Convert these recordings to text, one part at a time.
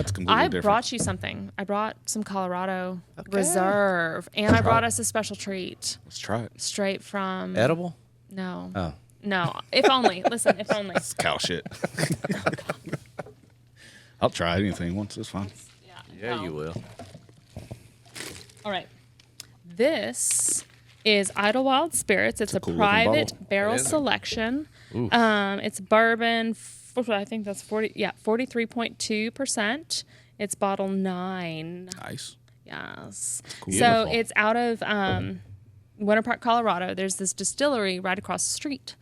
That's completely I different. brought you something. I brought some Colorado Reserve, and I brought us a special treat Let's try it. straight from. Edible? No. Oh. No. If only. Listen, if only. It's cow shit. I'll try anything once. It's fine. Yeah, no. you will. All right. This is Idlewild Spirits. It's a cool looking private bottle. barrel It is. selection. It's bourbon. I think that's 43.2%. It's bottle 9. Nice. Yes. Cool. So Beautiful. it's out of Winter Park, Colorado. There's this distillery right across the street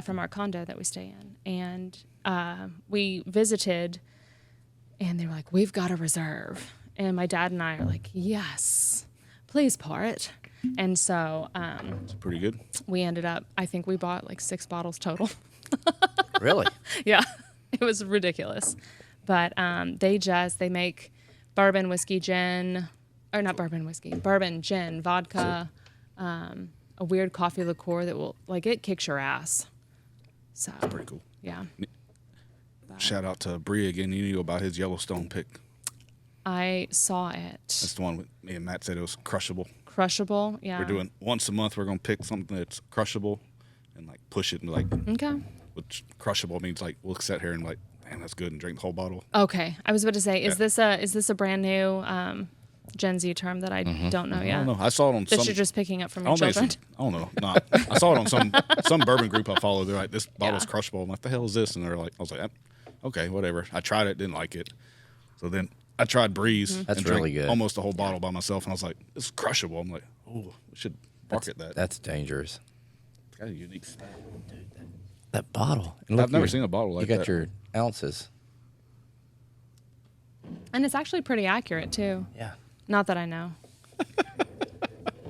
from our condo that we stay in. And we visited, and they were like, we've got a reserve. And my dad and I are like, yes, please pour it. And so It's pretty good. we ended up, I think we bought like 6 bottles total. Really? Yeah, it was ridiculous. But they make bourbon, whiskey, gin, or not bourbon, whiskey, bourbon, gin, vodka, a weird coffee liqueur that will, like, it kicks your ass. So, Pretty cool. yeah. Shout out to Bree again. You knew about his Yellowstone pick. I saw it. That's the one with me and Matt said it was crushable. Crushable, yeah. We're doing once a month. We're gonna pick something that's crushable and like push it and like, Okay. which crushable means like we'll sit here and like, damn, that's good, and drink the whole bottle. Okay. I was about to say, is Yeah. this a brand new Gen Z term that I don't know yet? I don't know. I saw it on That some. you're just picking up from I your don't think children? it's- I don't know. Nah, I saw it on some bourbon group I follow. They're like, this bottle's Yeah. crushable. I'm like, the hell is this? And they're like, I was like, okay, whatever. I tried it, didn't like it. So then I tried Breeze. That's and drank really good. Almost a whole bottle by myself, and I was like, it's crushable. I'm like, oh, we should market that. That's dangerous. It's got a unique style. That bottle. And I've never seen a bottle like you got that. your ounces. And it's actually pretty accurate, too. Yeah. Not that I know.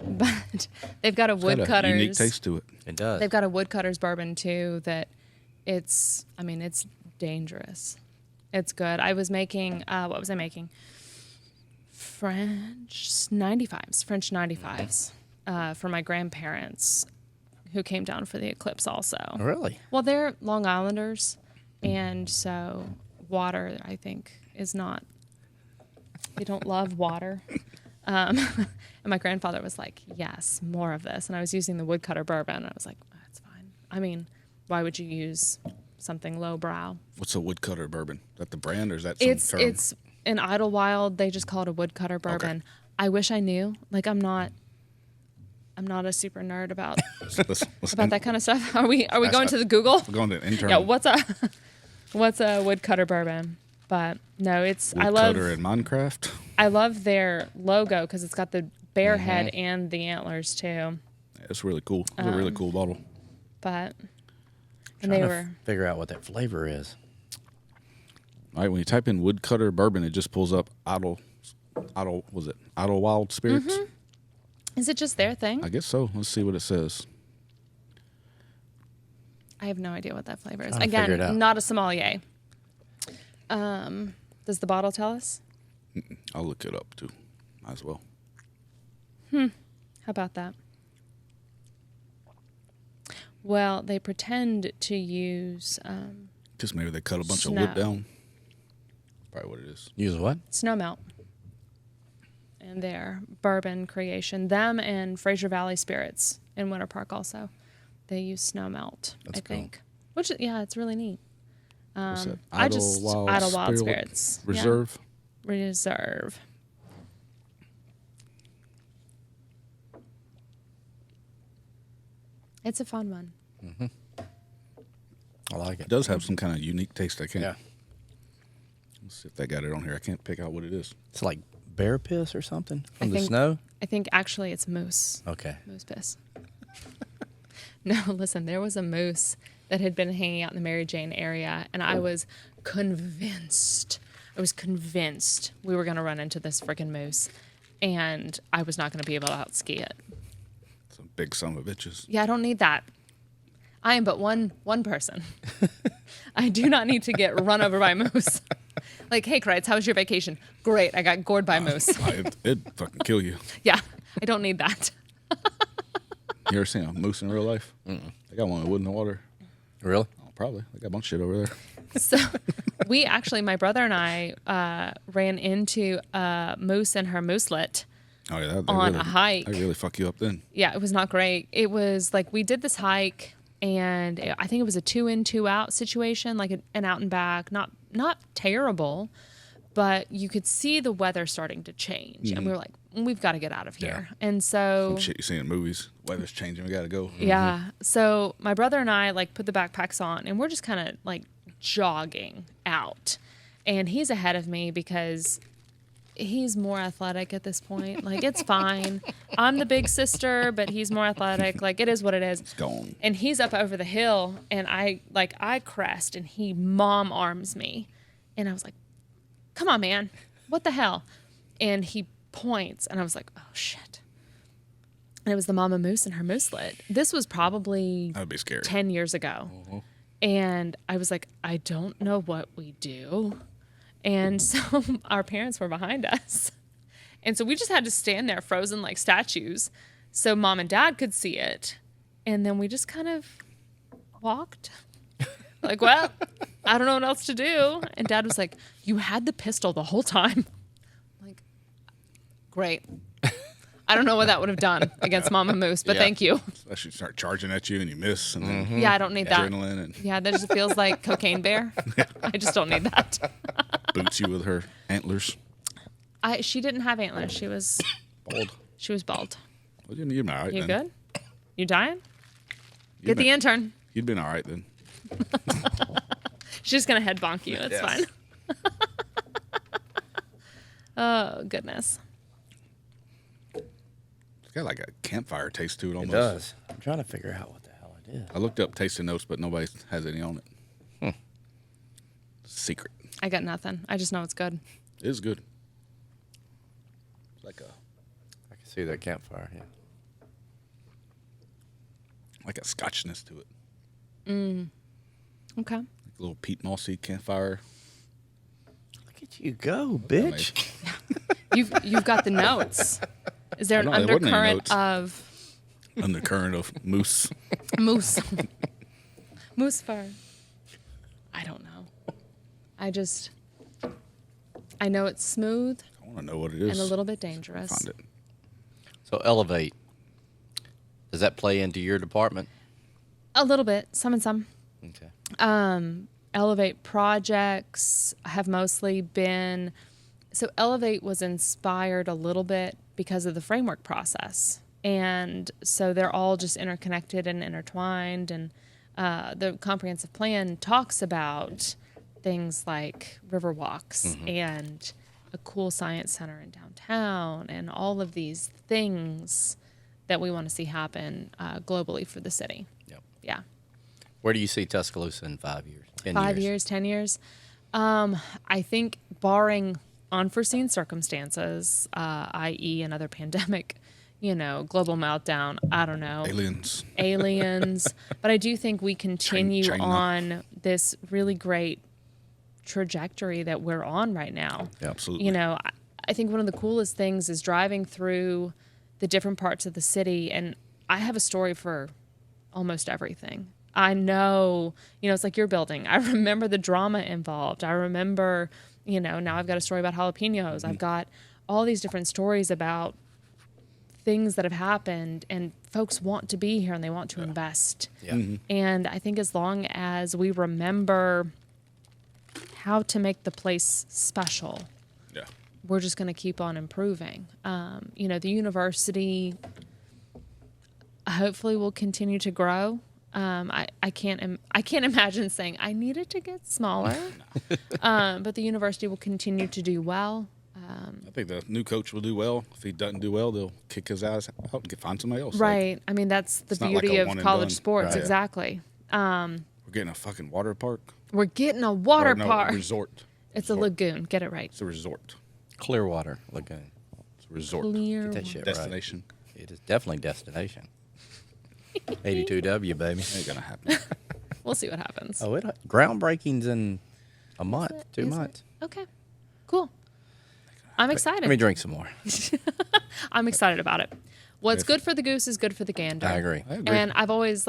But they've got a Got a unique woodcutters. taste to it. It does. They've got a woodcutters bourbon too that it's dangerous. It's good. I was making what was I making? French 95s for my grandparents who came down for the eclipse also. Really? Well, they're Long Islanders, and so water, I think, is not. They don't love water. And my grandfather was like, yes, more of this. And I was using the woodcutter bourbon. And I was like, that's fine. I mean, why would you use something lowbrow? What's a woodcutter bourbon? Is that the brand or is that some term? It's in Idlewild. They just call it a woodcutter bourbon. Okay. I wish I knew. Like, I'm not a super nerd about Let's that kind of stuff. Are we going to the Google? We're going to intern. Yeah, what's a woodcutter bourbon? But no, it's Woodcutter in Minecraft. I love their logo because it's got the bear head and the antlers too. Yeah, it's really cool. It's a really cool bottle. But Trying and they to were figure out what that flavor is. All right, when you type in woodcutter bourbon, it just pulls up Idlewild Spirits? is it just their thing? I guess so. Let's see what it says. I have no idea what that flavor is. Trying to figure it out. Again, not a sommelier. Does the bottle tell us? I'll look it up too. Might as well. How about that? Well, they pretend to use Just maybe they cut a bunch of Snow. wood down. Probably what it is. Use what? snow melt in their bourbon creation. Them and Fraser Valley Spirits in Winter Park also. They use snow melt, That's I cool. think. Which, yeah, it's really neat. What's that? Idlewild Spirits. Yeah. Reserve. Reserve. It's a fun one. I like It it. does have some kind of unique taste. I can't. Yeah. Let's see if they got it on here. I can't pick out what it is. It's like bear piss or something from the think- snow. I think actually it's moose. Okay. Moose piss. No, listen, there was a moose that had been hanging out in the Mary Jane area, and I was convinced we were going to run into this freaking moose, and I was not going to be able to outski it. Some big son of bitches. Yeah, I don't need that. I am but one person. I do not need to get run over by a moose. Like, hey, Kreitz, how was your vacation? Great, I got gored by a moose. It'd fucking kill you. Yeah, I don't need that. You ever seen a moose in real life? They got one that wood in the water. Really? Oh, Probably. I got a bunch of shit over there. So we actually, my brother and I ran into a moose and her mooselet Oh yeah, on a hike. They really fuck you up then. Yeah, it was not great. It was like we did this hike, and I think it was a 2-in, 2-out situation, like an out and back. Not terrible, but you could see the weather starting to change, and we were like, we've got to get out of here. Yeah. And so Some shit you see in movies. Weather's changing. We got to go. yeah. So my brother and I like put the backpacks on, and we're just kind of like jogging out, and he's ahead of me because he's more athletic at this point. Like, it's fine. I'm the big sister, but he's more athletic. Like, it is what it is. It's gone. And he's up over the hill, and I crest, and he mom arms me. And I was like, come on, man. What the hell? And he points, and I was like, oh, shit. And it was the mama moose and her mooselet. This was probably That would be scary. 10 years ago. And I was like, I don't know what we do. And so our parents were behind us. And so we just had to stand there frozen like statues so mom and dad could see it. And then we just kind of walked. Like, well, I don't know what else to do. And dad was like, you had the pistol the whole time. I'm like, great. I don't know what that would have done against Mama Moose, but thank you. Especially start charging at you and you miss. And then Yeah, I don't need that. adrenaline and Yeah, that just feels like Cocaine Bear. I just don't need that. boots you with her antlers. She didn't have antlers. She was Bald. bald. Well, you're all right You then. good? You dying? You'd Get the been- intern. You'd been all right then. She's gonna head bonk you. It's Yes. fine. Oh goodness. It's got like a campfire taste to it It almost. does. I'm trying to figure out what the hell it is. I looked up tasting notes, but nobody has any on it. Secret. I got nothing. I just know it's good. It is good. It's like I can see that campfire. Yeah. a scotchness to it. Okay. Like a little peat mossy campfire. Look at you go, bitch. You've got the notes. Is there an I know, there wasn't any undercurrent notes. of Undercurrent of moose. moose? Moose fur. I don't know. I know it's smooth I want to know what it is. and a little bit dangerous. Find it. So Elevate. Does that play into your department? A little bit, some and some. Okay. Elevate projects have mostly been, so Elevate was inspired a little bit because of the framework process. And so they're all just interconnected and intertwined. And the comprehensive plan talks about things like river walks and a cool science center in downtown and all of these things that we want to see happen globally for the city. Yep. Yeah. Where do you see Tuscaloosa in 5 years? 10 5 years, 10 years. I think barring unforeseen circumstances, i.e. another pandemic, global meltdown, I don't know. Aliens. But I do think we continue China. on this really great trajectory that we're on right now. Yeah, absolutely. I think one of the coolest things is driving through the different parts of the city, and I have a story for almost everything. I know, it's like your building. I remember the drama involved. I remember, now I've got a story about jalapenos. I've got all these different stories about things that have happened, and folks want to be here and they want to invest. Yeah. And I think as long as we remember how to make the place special, Yeah. we're just going to keep on improving. The university hopefully will continue to grow. I can't imagine saying I need it to get smaller, but the university will continue to do well. I think the new coach will do well. If he doesn't do well, they'll kick his ass out and find somebody else. Right. I mean, that's the it's not like beauty a of one and college done. sports. Right. Exactly. We're getting a fucking water park. We're getting a water Or no, park. resort. It's a lagoon. Get it right. It's a resort. Clearwater Lagoon. It's a resort. Clear. Get that shit Destination. right. It is definitely destination. 82W, baby. Ain't gonna happen. We'll see what happens. Oh, groundbreaking's in a month, Is 2 it? months. Okay. Cool. I'm excited. Let me drink some more. I'm excited about it. What's good for the goose is good for the gander. I agree. I agree. And I've always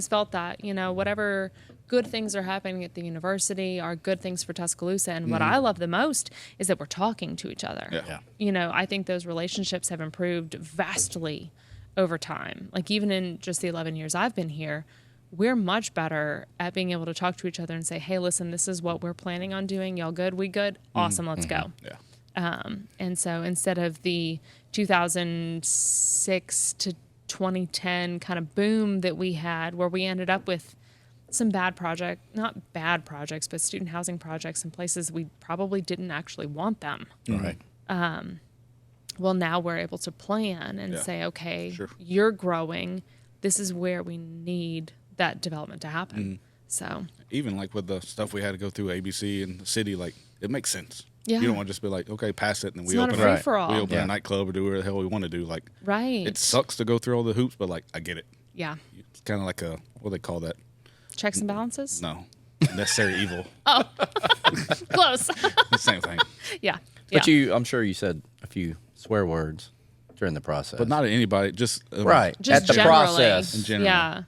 felt that, whatever good things are happening at the university are good things for Tuscaloosa. And what I love the most is that we're talking to each other. Yeah. You know, I think those relationships have improved vastly over time. Like even in just the 11 years I've been here, we're much better at being able to talk to each other and say, hey, listen, this is what we're planning on doing. Y'all good? We good? Awesome. Let's go. Yeah. And so instead of the 2006 to 2010 kind of boom that we had where we ended up with some not bad projects, but student housing projects in places we probably didn't actually want them. Right. Well, now we're able to plan and say, okay, you're growing. This is where we need that development to happen. So Even like with the stuff we had to go through ABC and the city, like it makes sense. Yeah. You don't want to just be like, okay, pass it, and then it's not a free-for-all. we open a nightclub or do whatever the hell we want to do. Like, Right. it sucks to go through all the hoops, but like, I get it. Yeah. It's kind of like a, what do they call that? Checks and balances? No, necessary evil. Close. The same thing, Yeah. But I'm sure you said a few swear words during the process. but not at anybody. Just right. Just At the generally. process. In general. Yeah.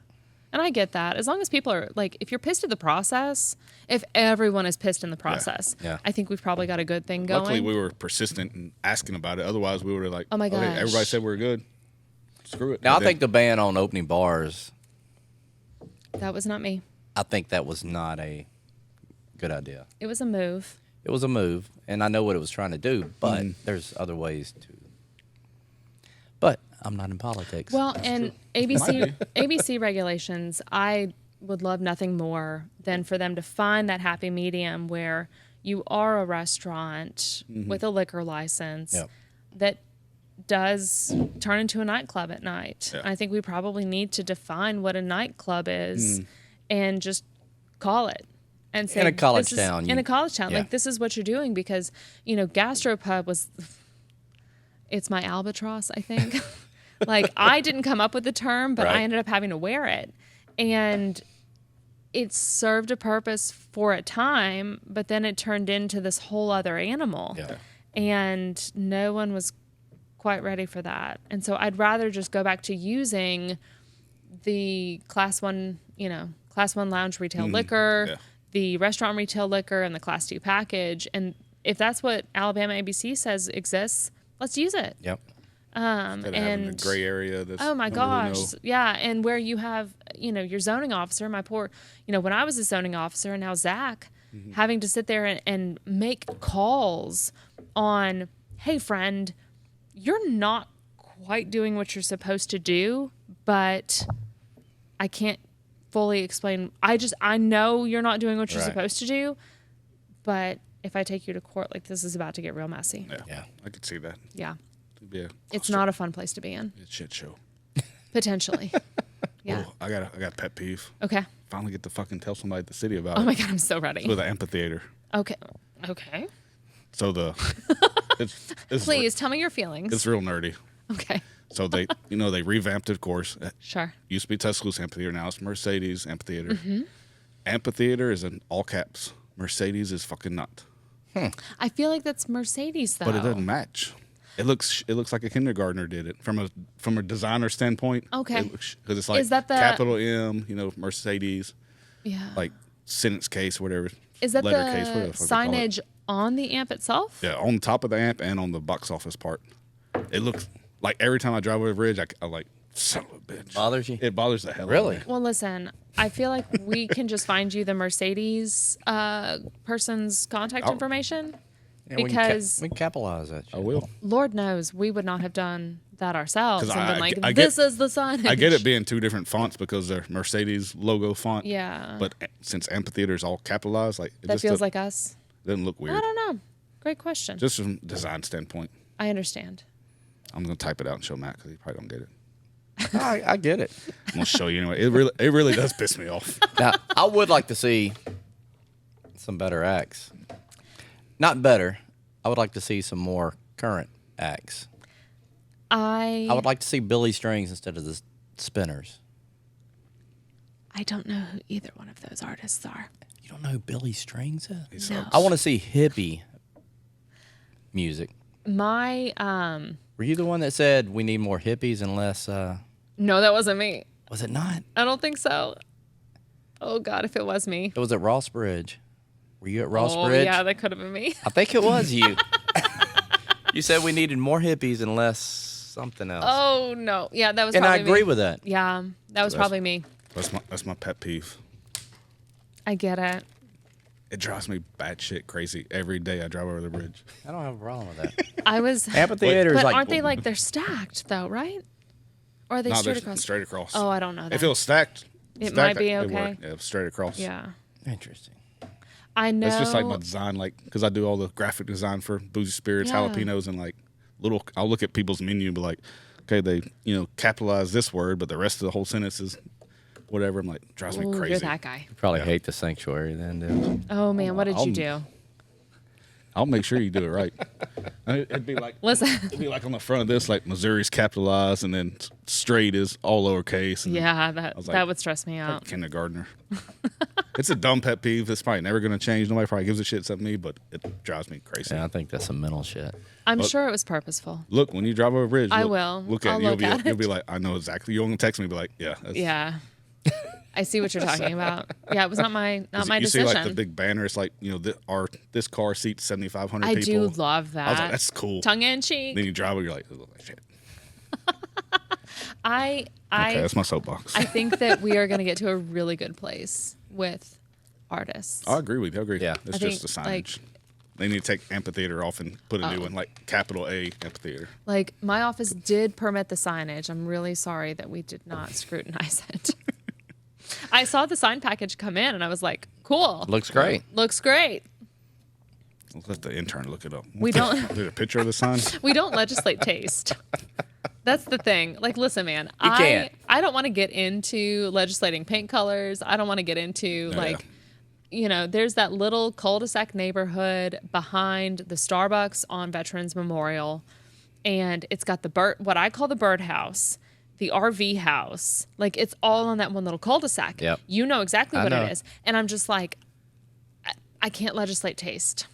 And I get that. As long as people are like, if you're pissed at the process, if everyone is pissed in the process, Yeah. I think we've probably got a good thing going. Luckily, we were persistent in asking about it. Otherwise, we would have like, Oh my okay, gosh. everybody said we were good. Screw it. Now, I And think the ban on opening bars, That was not me. I think that was not a good idea. It was a move. It was a move, and I know what it was trying to do, but there's other ways to. But I'm not in politics. Well, and ABC regulations, I would love nothing more than for them to find that happy medium where you are a restaurant with a liquor license Yep. that does turn into a nightclub at night. Yeah. I think we probably need to define what a nightclub is and just call it. And say, In a college this is- town, In you- a college town. yeah. Like, this is what you're doing because, you know, gastropub was... It's my albatross, I think. Like, I didn't come up with the term, but Right. I ended up having to wear it. And it served a purpose for a time, but then it turned into this whole other animal. Yeah. And no one was quite ready for that. And so I'd rather just go back to using the class one lounge retail liquor, yeah. the restaurant retail liquor, and the class 2 package. And if that's what Alabama ABC says exists, let's use it. Yep. Instead of having a gray area. That's Oh my nobody gosh. knows. Yeah. And where you have, your zoning officer, when I was a zoning officer and now Zach, having to sit there and make calls on, hey, friend, you're not quite doing what you're supposed to do, but I can't fully explain. I know you're not doing what you're Right. supposed to do, but if I take you to court, like, this is about to get real messy. Yeah. I could see that. Yeah. It'd be It's not a fun place to be in, a shit show. potentially. Yeah. Oh, I got a pet peeve. Okay. Finally get to fucking tell somebody at the city about Oh it. my God, I'm so ready. With the amphitheater. Okay. Okay. So it's Please tell me your feelings. It's real nerdy. Okay. So they they revamped it, of course. It Sure. used to be Tuscaloosa Amphitheater, now it's Mercedes Amphitheater. Mm-hmm. Amphitheater is in all caps. Mercedes is fucking not. I feel like that's Mercedes though. But it doesn't match. It looks like a kindergartner did it from a designer standpoint. Okay. Because it's like Is that the- capital M, Mercedes, Yeah. like sentence case, whatever. Is that letter the case, whatever the fuck they call it. signage on the amp itself? Yeah, on top of the amp and on the box office part. It looks like every time I drive over the bridge, I like, son of a bitch. Bothers you? It bothers the hell Really? out of me. Well, listen, I feel like we can just find you the Mercedes person's contact Oh. information Yeah, because we can capitalize that. I shit. will. Lord knows we would not have done that ourselves 'Cause and been I- like, I this get- is the signage. I get it being two different fonts because they're Mercedes logo font. Yeah. But since amphitheater is all capitalized, like it that just feels doesn't- like us. doesn't look weird. I don't know. Great question. Just from design standpoint, I understand. I'm gonna type it out and show Matt because he probably don't get it. I get it. I'm gonna show you anyway. It really does piss me off. Now, I would like to see some better acts. Not better. I would like to see some more current acts. I would like to see Billy Strings instead of the Spinners. I don't know who either one of those artists are. You don't know who Billy Strings is? He sucks. I want to see hippie music. My Were you the one that said we need more hippies and less? no, that wasn't me. Was it not? I don't think so. Oh, God, if it was me. It was at Ross Bridge. Were you at Ross Oh, Bridge? yeah, that could have been me. I think it was you. You said we needed more hippies and less something else. Oh, no. Yeah, that was and I probably agree me. with that. Yeah, that was probably me. That's my pet peeve. I get it. It drives me batshit crazy every day I drive over the bridge. I don't have a problem with that. I was... Amphitheater is But like... aren't they like, they're stacked, though, right? Or are they straight across? Straight across. Oh, I don't know that. If it was stacked, It might be it okay. worked. Yeah, straight across. Yeah. Interesting. I know. That's just like my design, like, because I do all the graphic design for Boozy Spirits, Yeah. jalapenos, and like I'll look at people's menu and be like, okay, they, capitalize this word, but the rest of the whole sentence is whatever. I'm like, drives me Ooh, crazy. you're that guy. You probably Yeah. hate the sanctuary then, dude. Oh, man, what did you do? I'll make sure you do it right. It'd be like, Listen. it'd be like on the front of this, like Missouri's capitalized, and then straight is all lowercase. And Yeah, was that like, would stress me out. kindergartner. It's a dumb pet peeve. It's probably never going to change. Nobody probably gives a shit except me, but it drives me crazy. Yeah, I think that's some mental shit. I'm sure it was purposeful. Look, when you drive over a bridge, I look, will. Look at I'll it. look at You'll it. be like, I know exactly. You'll text me and be like, yeah. That's, Yeah. I see what you're talking about. Yeah, it was not my you decision. see like the big banner. It's like, this car seats 7,500 I people. do love that. I was like, that's cool. Tongue in cheek. Then you drive it, you're like, oh, shit. Okay, That's my soapbox. I think that we are going to get to a really good place with artists. I agree with you. I agree. I It's think, just the signage. like- They need to take amphitheater off and put a new Oh. one, like capital A amphitheater. Like, my office did permit the signage. I'm really sorry that we did not scrutinize it. I saw the sign package come in, and I was like, cool. Looks great. Looks great. Let's let the intern look it up. We don't- There's a picture of the sign. We don't legislate taste. That's the thing. Like, listen, man, can't. I don't want to get into legislating paint colors. I don't want to get into there's that little cul-de-sac neighborhood behind the Starbucks on Veterans Memorial, and it's got what I call the birdhouse, the RV house. Like, it's all on that one little cul-de-sac. Yep. You know exactly I what know. it is. And I'm just like, I can't legislate taste.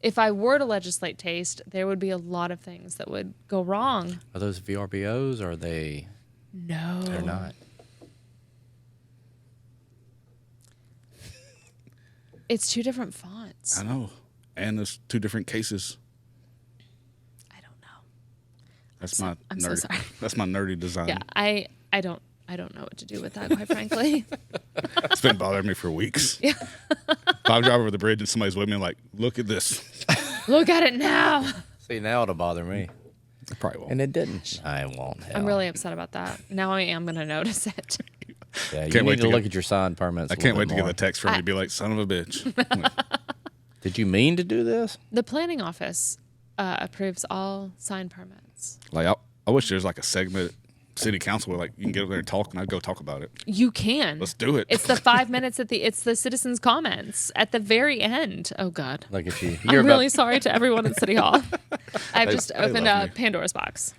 If I were to legislate taste, there would be a lot of things that would go wrong. Are those VRBOs or are they? No. They're not. It's two different fonts. I know. And there's two different cases. I don't know. That's I'm so sorry. That's my nerdy design. Yeah, I don't know what to do with that, quite frankly. It's been bothering me for weeks. Yeah. If I drive over the bridge and somebody's with me, I'm like, look at this. Look at it now. See, now it'll bother me. I probably won't. And it didn't. I won't. Hell. I'm really upset about that. Now I am going to notice it. Yeah, you Can't wait need to to look get- at your sign permits. I can't wait to get a text from you and be like, son of a bitch. Did you mean to do this? The planning office approves all sign permits. Like, I wish there's like a segment at city council where like you can get up there and talk, and I'd go talk about it. You can. Let's do it. It's the 5 minutes it's the citizens' comments at the very end. Oh, God. Look at you. I'm really sorry to everyone at City Hall. I've just they opened love up me. Pandora's box.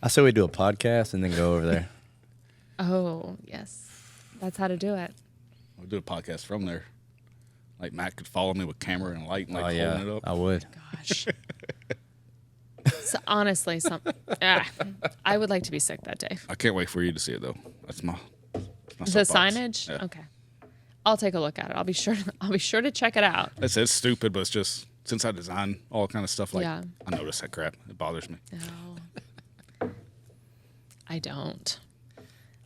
I say we do a podcast and then go over there. Oh, yes. That's how to do it. We'll do a podcast from there. Like Matt could follow me with camera and light and like Oh yeah, holding it up. I would. Gosh. So honestly, I would like to be sick that day. I can't wait for you to see it though. That's my The soapbox. signage? Yeah. Okay. I'll take a look at it. I'll be sure to check it out. It's stupid, but it's just since I design all kind of stuff, like Yeah. I notice that crap. It bothers me. No. I don't.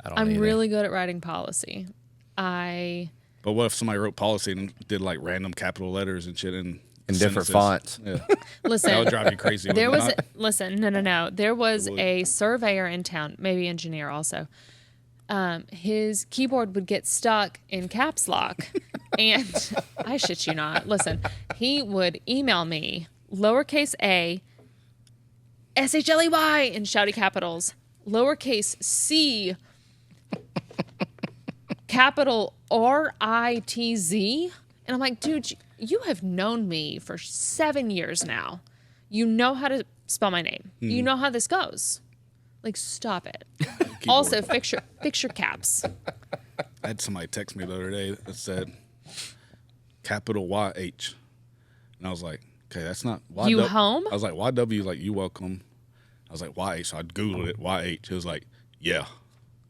I don't. I'm either. really good at writing policy. But what if somebody wrote policy and did like random capital letters and shit in different sentences? fonts. Yeah. That would Listen, drive you crazy. there wouldn't was it not? no. There was It would. a surveyor in town, maybe engineer also. His keyboard would get stuck in caps lock, and I shit you not. Listen, he would email me lowercase a, SHLEY in shouty capitals, lowercase c, capital RITZ, and I'm like, dude, you have known me for 7 years now. You know how to spell my name. You know how this goes. Like, stop it. Also, fix your caps. I had somebody text me the other day that said capital YH. And I was like, okay, that's not YW. You home? I was like, YW, like, you welcome. I was like, YH. So I Googled it, YH. It was like, yeah.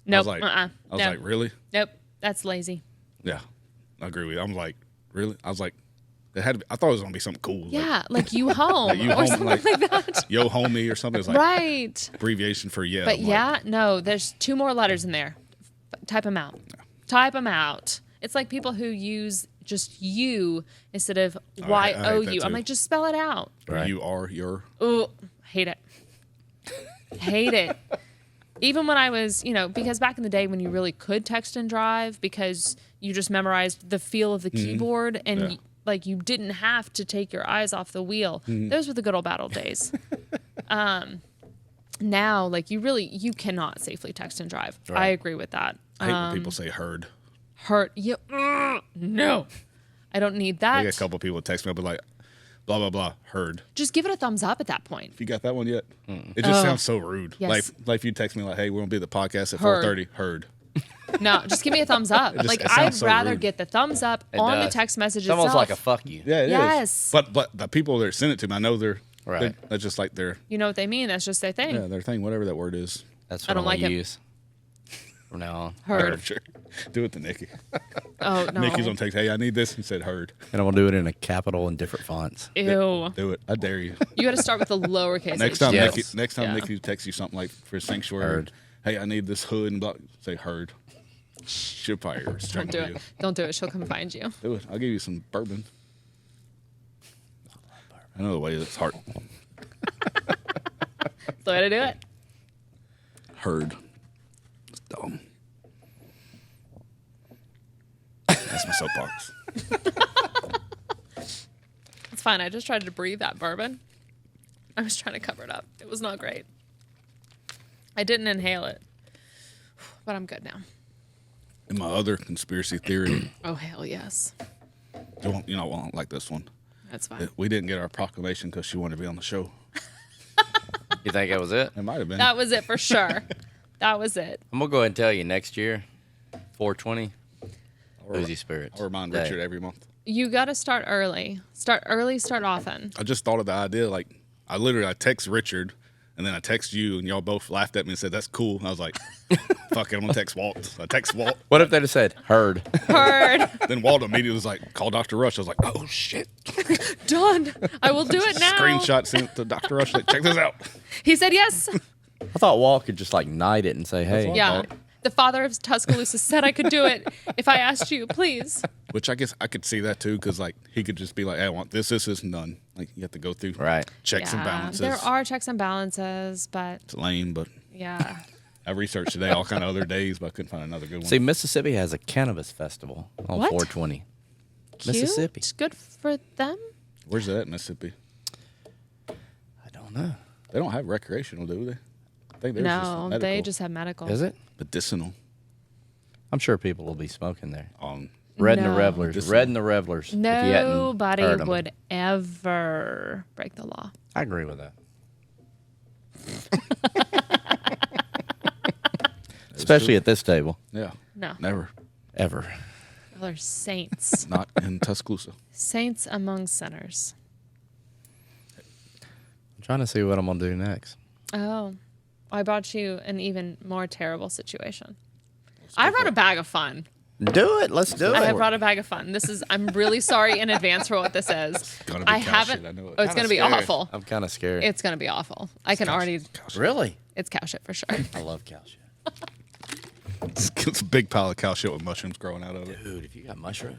Nope. I was like, No. like, really? Nope. That's lazy. Yeah, I agree with you. I'm like, really? I was like, it had to be, I thought it was gonna be something cool. Yeah, like you home like you or home, something like, like that. Yo homie or something. It's like Right. abbreviation for yeah. But I'm yeah, like, no, there's 2 more letters in there. Type them out. Type them out. It's like people who use just you instead of I hate that Y-O-U. I'm too. like, just spell it out. Right. You are your. Ooh, hate it. Hate it. Even when I was, because back in the day when you really could text and drive because you just memorized the feel of the keyboard and Yeah. like you didn't have to take your eyes off the wheel. Those were the good old battle days. Now, like you cannot safely text and drive. Right. I agree with that. I hate when people say heard. Hurt you? No, I don't need I that. get a couple people text me, I'll be like, blah blah blah, heard. Just give it a thumbs up at that point. If you got that one yet, it just sounds so rude. Yes. Like if you text me like, hey, we're gonna be at the podcast at Heard. 4:30. Heard. No, just give me a thumbs up. It Like sounds I'd so rather rude. get the thumbs up It on the does. text message It's almost itself. like a fuck you. Yeah, it is. Yes. But the people that send it to me, I know they're Right. That's just like their You know what they mean? That's just their thing. their thing, whatever that word is. That's I what don't I'm like gonna it. use from now on. Heard. Sure. Do it to Nikki. Oh no. Nikki's gonna text, hey, I need this. He said heard. And I'm gonna do it in a capital and different fonts. Ew. Do it. I dare you. You got to start with the lowercase. Next h. time, Yes. Nikki Yeah. Nikki texts you something like for sanctuary. Heard. Hey, I need this hood and blah. Say heard. She'll probably Don't strangle do you. it. Don't do it. She'll come find you. Do it. I'll give you some bourbon. I know the way it's hard. That's the way to do it. Heard. It's dumb. That's my soapbox. It's fine. I just tried to breathe that bourbon. I was trying to cover it up. It was not great. I didn't inhale it, but I'm good now. And my other conspiracy theory, Oh hell yes. you won't like this one. That's fine. We didn't get our proclamation because she wanted to be on the show. You think that was it? It might have been. That was it for sure. That was it. I'm gonna go ahead and tell you next year, 420, Boozy Spirits. I'll remind Day. Richard every month. You got to start early. Start early. Start often. I just thought of the idea. Like, I text Richard, and then I text you, and y'all both laughed at me and said, that's cool. I was like, fuck it, I'm going to text Walt. So I text Walt. What if they just said heard? Heard. Then Walt immediately was like, call Dr. Rush. I was like, oh, shit. Done. I will do it now. Screenshot sent to Dr. Rush. Like, check this out. He said yes. I thought Walt could just like knight it and say, hey. what- Yeah. thought. The father of Tuscaloosa said I could do it if I asked you, please. Which I guess I could see that, too, because, like, he could just be like, hey, I want this, and none. Like, you have to go through Right. checks and balances. There are checks and balances, but It's lame, but yeah. I researched today all kind of other days, but I couldn't find another good one. See, Mississippi has a cannabis festival on What? 420. Cute. Mississippi. It's good for them. Where's that in Mississippi? I don't know. They don't have recreational, do they? I think they're just No, medical. they just have medical. Is it? medicinal. I'm sure people will be smoking there. Um, Red and No. the Revelers. This- Red and the Revelers. if you hadn't Nobody heard 'em. would ever break the law. I agree with that. Especially at this table. yeah, No. never. Ever. They're saints. Not in Tuscaloosa. Saints among sinners. I'm trying to see what I'm going to do next. Oh, I brought you an even more terrible situation. I brought a bag of fun. Do it. Let's do I it. have brought a bag of fun. I'm really sorry in advance for what this is. Gonna be I cow haven't. shit, I know it. Oh, it's gonna be Scared. awful. I'm kind of scared. It's gonna be awful. I can already. Really? It's cow shit for sure. I love cow shit. It's a big pile of cow shit with mushrooms growing out of it. Dude, if you got mushroom.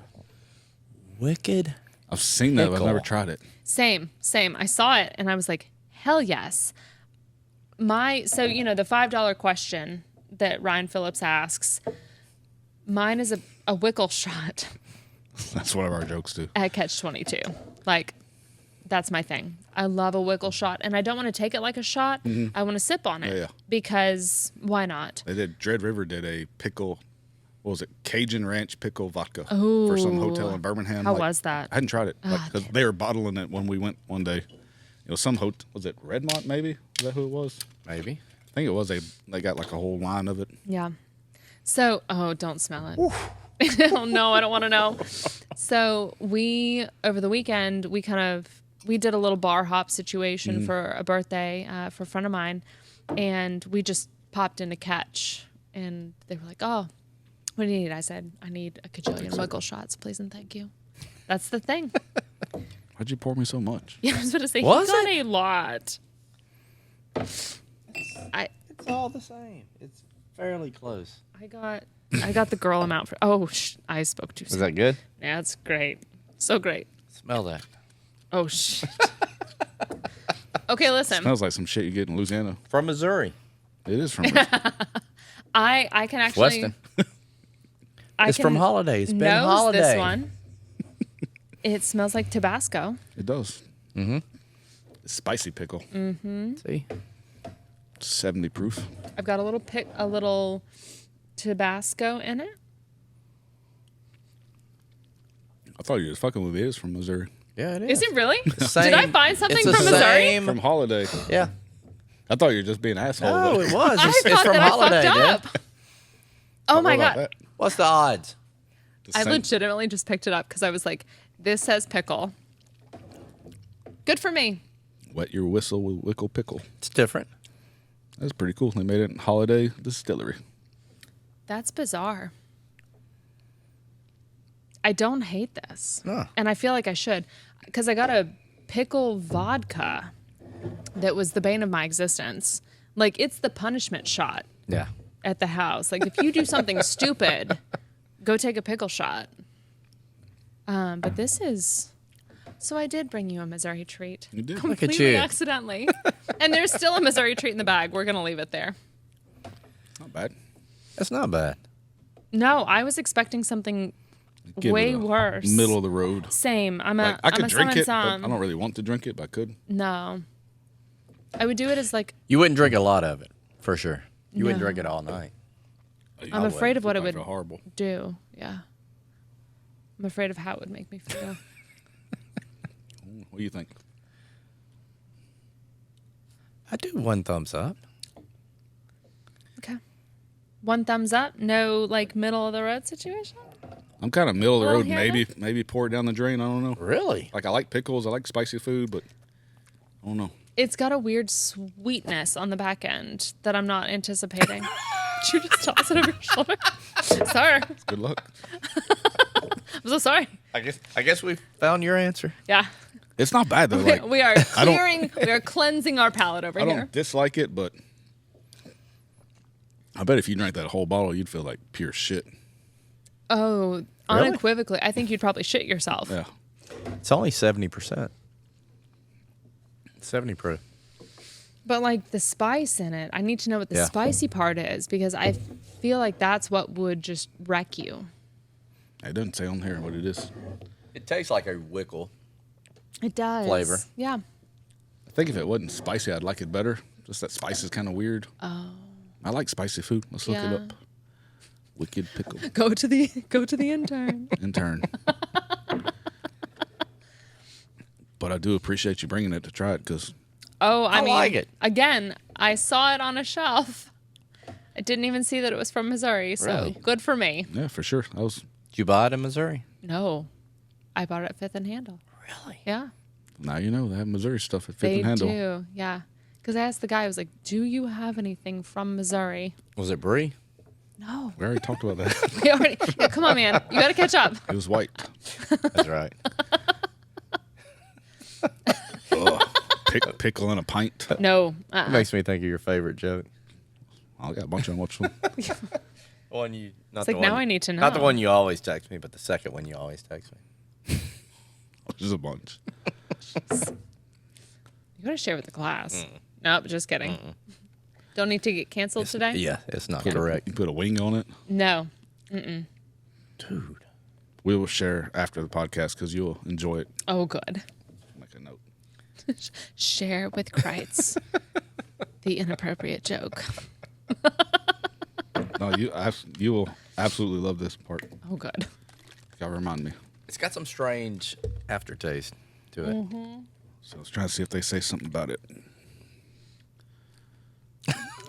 Wicked. I've seen that, but I've Pickle. never tried it. Same. I saw it and I was like, hell yes. The $5 question that Ryan Phillips asks, mine is a Wickle shot That's one of our jokes too. at Catch 22. Like, that's my thing. I love a Wickle shot, and I don't want to take it like a shot. I want to sip on it Yeah. because why not? They did. Dread River did a pickle. What was it? Cajun Ranch pickle vodka for some hotel in Birmingham. How was that? I hadn't tried it Ah, because they were bottling it when we went one day. It was some hotel. Was it Redmont? Maybe is that who it was? Maybe. I think it was. They got like a whole line of it. Yeah. So, don't smell it. Oh no, I don't want to know. So over the weekend, we did a little bar hop situation for a birthday for a friend of mine, and we just popped into Catch, and they were like, "Oh, What do you need? I said, I need a cajillion wiggle shots, please and thank you. That's the thing. Why'd you pour me so much? Yeah, I was going to say, Was he got it? a lot. It's all the same. It's fairly close. I got the girl amount for. Oh, I spoke too soon. Is that good? Yeah, it's great. So great. Smell that. Oh shit. Okay, listen. Smells like some shit you get in Louisiana. From Missouri. It is from I can actually. Weston. It's from Holiday. It's been Holiday. This one. It smells like Tabasco. It does. Mm-hmm. It's spicy pickle. See? 70 proof. I've got a little Tabasco in it. I thought you were fucking with me. It is from Missouri. Yeah, it is. Is it really? Same- Did I find something it's the from Missouri? same- From Holiday. Yeah. I thought you were just being an asshole. No, but- it was. I It's thought from that I Holiday, fucked dude. up. Oh my What about god. that? What's the odds? The I same- legitimately just picked it up because I was like, this says pickle. Good for me. Wet your whistle with Wickle Pickle. It's different. That's pretty cool. They made it in Holiday Distillery. That's bizarre. I don't hate this. No. And I feel like I should. Because I got a pickle vodka that was the bane of my existence. Like, it's the punishment shot Yeah. at the house. Like, if you do something stupid, go take a pickle shot. But this is... So I did bring you a Missouri treat. You did. Look at Completely you. accidentally. And there's still a Missouri treat in the bag. We're going to leave it there. Not bad. That's not bad. No, I was expecting something Give way it a worse. Middle of the road. Same. I'm Like, a I could drink it, some. but I don't really want to drink it, but I could. No. I would do it as like You wouldn't drink a lot of it, for sure. You wouldn't No. drink it all night. I'm afraid of what it I would feel horrible. do. Yeah. I'm afraid of how it would make me feel. What do you think? I do one thumbs up. Okay. One thumbs up. No like middle of the road situation. I'm kind of middle of the Well, road. Hannah? Maybe pour it down the drain. I don't know. Really? Like I like pickles. I like spicy food, but I don't know. It's got a weird sweetness on the back end that I'm not anticipating. Did you just toss it over your shoulder? Sorry. Good luck. I'm so sorry. I guess we found your answer. Yeah. It's not bad though. Like We are I don't- clearing, we are cleansing our palate over I here. don't dislike it, but I bet if you drank that whole bottle, you'd feel like pure shit. Oh, Really? unequivocally. I think you'd probably shit yourself. Yeah. It's only 70%. 70 proof. But like the spice in it, I need to know what the Yeah. spicy part is because I feel like that's what would just wreck you. It doesn't say on here what it is. It tastes like a Wickle. It does. Flavor. Yeah. I think if it wasn't spicy, I'd like it better. Just that spice is kind of weird. Oh. I like spicy food. Let's look it Yeah. up. Wicked pickle. Go to the intern. Intern. But I do appreciate you bringing it to try it because Oh, I mean, like it. Again, I saw it on a shelf. I didn't even see that it was from Missouri, so Really? good for me. yeah, for sure. I was Did you buy it in Missouri? No, I bought it at Fifth and Handle. Really? Yeah, now you know they have Missouri stuff at Fifth they and Handle. do. Yeah, because I asked the guy, I was like, "Do you have anything from Missouri?" Was it Brie? No. We already talked about that. We already. Yeah, come on, man. You got to catch up. It was white. That's right. Pickle in a pint. No. It makes me think of your favorite joke. I got a bunch of them. Watch them. One you. Not It's the like, one, now I need to Not the know. one you always text me, but the second one you always text me. There's a bunch. You got to share with the class. Nope, just kidding. Don't need to get canceled today? Yeah, it's not correct. You put a wing on it. No. Dude. We will share after the podcast because you'll enjoy it. Oh, good. Make a note. Share with Kreitz the inappropriate joke. No, you will absolutely love this part. Oh, good. Gotta remind me. It's got some strange aftertaste to it. So I was trying to see if they say something about it.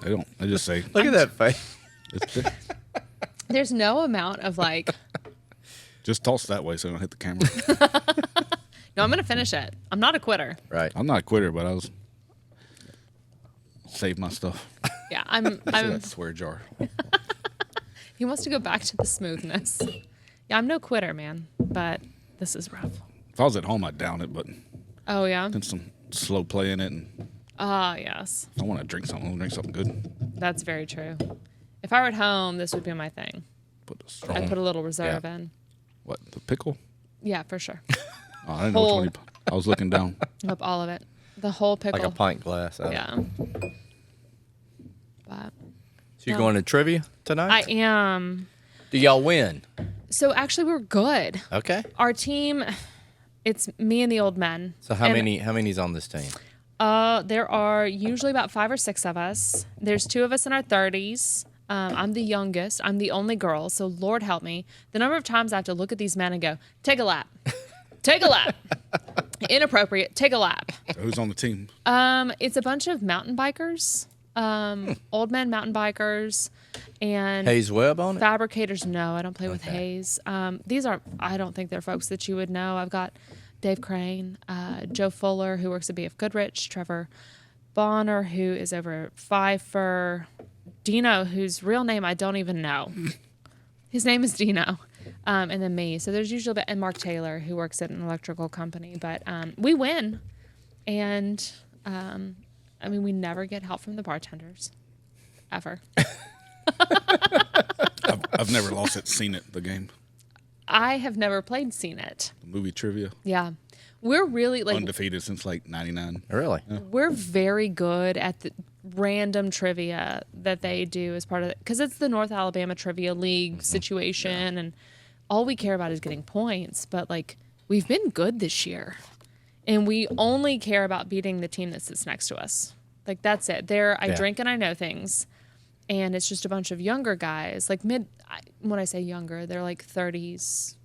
They don't. They just say Look at that face. it's thick. There's no amount of like, Just toss that way so I don't hit the camera. no, I'm going to finish it. I'm not a quitter. Right. I'm not a quitter, but I was save my stuff. Yeah, I'm See that swear jar. He wants to go back to the smoothness. Yeah, I'm no quitter, man, but this is rough. If I was at home, I'd down it, but Oh, yeah? then some slow play in it. And Ah, yes. if I want to drink something, I'll drink something good. That's very true. If I were at home, this would be my thing. Put a strong. I'd put a little reserve in. What, the pickle? Yeah, for sure. Oh, I didn't know which one I was looking down. Up all of it. The whole pickle. Like a pint glass. Yeah. But So you're going to trivia tonight? I am. Do y'all win? So actually, we're good. Okay. Our team, it's me and the old men. So how many's on this team? There are usually about 5 or 6 of us. There's 2 of us in our 30s. I'm the youngest. I'm the only girl. So Lord help me. The number of times I have to look at these men and go, take a lap. Take a lap. Inappropriate. Take a lap. So who's on the team? It's a bunch of mountain bikers, old men mountain bikers, and Hayes Webb on it? fabricators. No, I don't play with Hayes. These are, I don't think they're folks that you would know. I've got Dave Crane, Joe Fuller, who works at BF Goodrich, Trevor Bonner, who is over at Pfeiffer, Dino, whose real name I don't even know. His name is Dino. And then me. So there's usually, and Mark Taylor, who works at an electrical company. But we win. And, I mean, we never get help from the bartenders. Ever. I've never lost it, seen it, the game. I have never played Seen It. The movie trivia. Yeah. We're really, like, Undefeated since like 99. Really? we're very good at the random trivia that they do as part of it. Because it's the North Alabama Trivia League situation. And all we care about is getting points. But, like, we've been good this year. And we only care about beating the team that sits next to us. Like, that's it. I drink and I know things. And it's just a bunch of younger guys. Like, when I say younger, they're like 30s,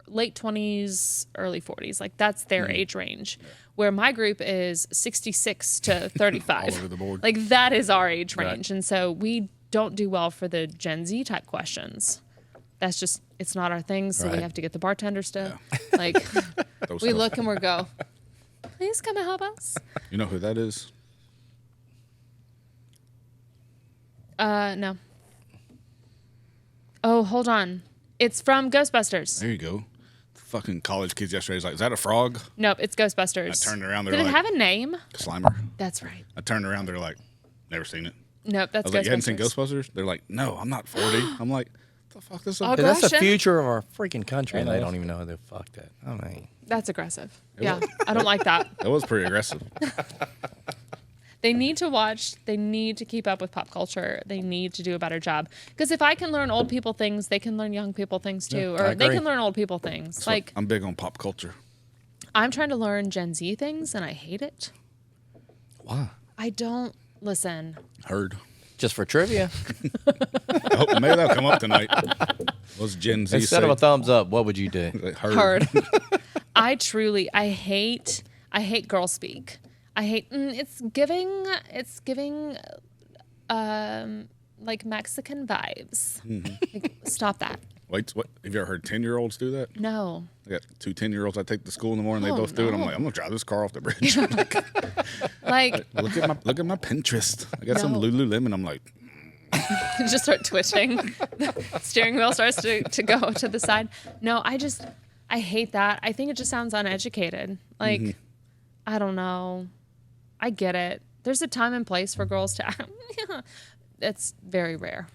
late 20s, early 40s. Like, that's their age range. Where my group is 66 to 35. All over the board. Like, that is our age range. Right. And so we don't do well for the Gen Z type questions. That's just, it's not our thing. So we Right. have to get the bartenders to, like, we look and we go, please come and help us. You know who that is? No. Oh, hold on. It's from Ghostbusters. There you go. The fucking college kids yesterday was like, is that a frog? Nope, it's Ghostbusters. I turned around, they're Did it like- have a name? Slimer. That's right. I turned around, they're like, never seen it. Nope, I that's was Ghostbusters. like, you hadn't seen Ghostbusters? They're like, no, I'm not 40. I'm like, the fuck, this is Oh, Dude, that's the Aggression. future of our freaking country, and they don't even know who the fuck that. I mean, That's aggressive. It Yeah, was. I don't like that. That was pretty aggressive. They need to watch. They need to keep up with pop culture. They need to do a better job. Because if I can learn old people things, they can learn young people things too. I Or they agree. can learn old people things. So Like, I'm big on pop culture. I'm trying to learn Gen Z things, and I hate it. why? I don't listen. Heard. Just for trivia. I hope maybe that'll come up tonight. What's Gen Z Instead say? of a thumbs up, what would you do? Like, Heard. I hate girl speak. I hate, it's giving, like Mexican vibes. Like, stop that. Wait, what? Have you ever heard 10-year-olds do that? No. I got 2 10-year-olds I take to school in the morning. They Oh, both do it. I'm no. like, I'm gonna drive this car off the bridge. Like, look at my Pinterest. I got some No. Lululemon. I'm like, just start twitching. The steering wheel starts to go to the side. No, I hate that. I think it just sounds uneducated. Like, I don't know. I get it. There's a time and place for girls to act. It's very rare.